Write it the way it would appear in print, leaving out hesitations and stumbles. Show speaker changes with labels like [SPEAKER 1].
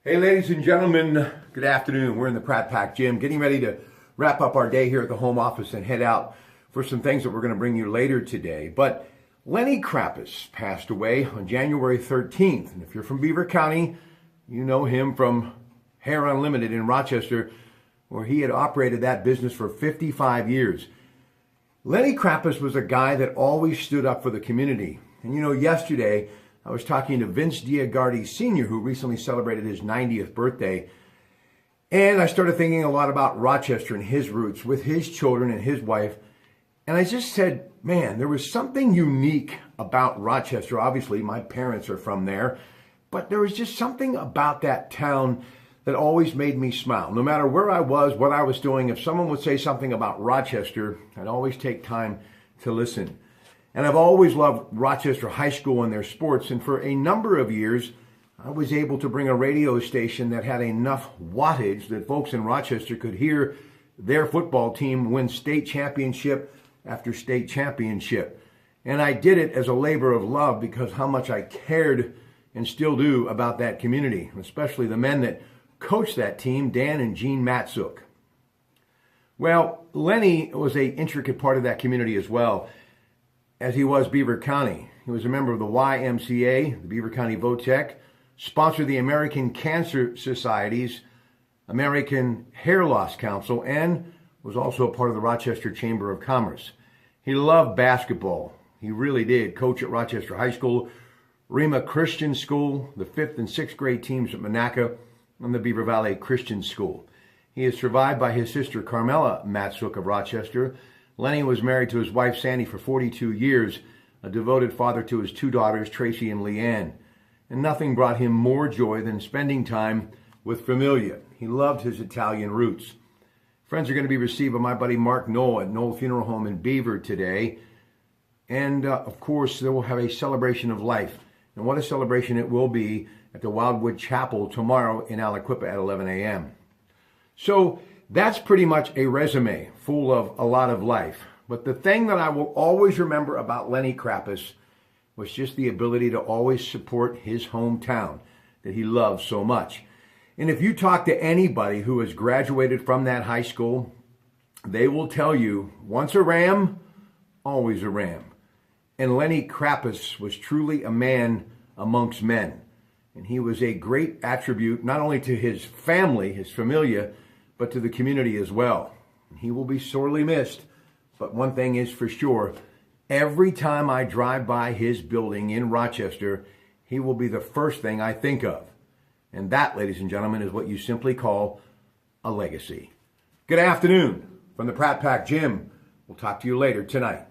[SPEAKER 1] Hey, ladies and gentlemen, good afternoon. We're in the Pratte Pack Gym, getting ready to wrap up our day here at the home office and head out for some things that we're going to bring you later today. But Lenny Krappus passed away on January 13th. And if you're from Beaver County, you know him from Hair Unlimited in Rochester, where he had operated that business for 55 years. Lenny Krappus was a guy that always stood up for the community. And you know, yesterday, I was talking to Vince Diagardi Sr., who recently celebrated his 90th birthday. And I started thinking a lot about Rochester and his roots with his children and his wife. And I just said, man, there was something unique about Rochester. Obviously, my parents are from there. But there was just something about that town that always made me smile. No matter where I was, what I was doing, if someone would say something about Rochester, I'd always take time to listen. And I've always loved Rochester High School and their sports. And for a number of years, I was able to bring a radio station that had enough wattage that folks in Rochester could hear their football team win state championship after state championship. And I did it as a labor of love because how much I cared and still do about that community, especially the men that coached that team, Dan and Gene Matsuk. Well, Lenny was an intricate part of that community as well, as he was Beaver County. He was a member of the YMCA, the Beaver County Votech, sponsored the American Cancer Society's American Hair Loss Council, and was also a part of the Rochester Chamber of Commerce. He loved basketball. He really did. Coach at Rochester High School, Rima Christian School, the 5th and 6th grade teams at Monaca, and the Beaver Valley Christian School. He is survived by his sister Carmela Matsuk of Rochester. Lenny was married to his wife Sandy for 42 years, a devoted father to his 2 daughters, Tracy and Leanne. And nothing brought him more joy than spending time with familia. He loved his Italian roots. Friends are going to be received by my buddy Mark Knoll at Knoll Funeral Home in Beaver today. And of course, they will have a celebration of life. And what a celebration it will be at the Wildwood Chapel tomorrow in Aliquippa at 11 a.m. So that's pretty much a resume full of a lot of life. But the thing that I will always remember about Lenny Krappus was just the ability to always support his hometown that he loved so much. And if you talk to anybody who has graduated from that high school, they will tell you, once a Ram, always a Ram. And Lenny Krappus was truly a man amongst men. And he was a great attribute, not only to his family, his familia, but to the community as well. He will be sorely missed, but one thing is for sure, every time I drive by his building in Rochester, he will be the first thing I think of. And that, ladies and gentlemen, is what you simply call a legacy. Good afternoon from the Pratte Pack Gym. We'll talk to you later tonight.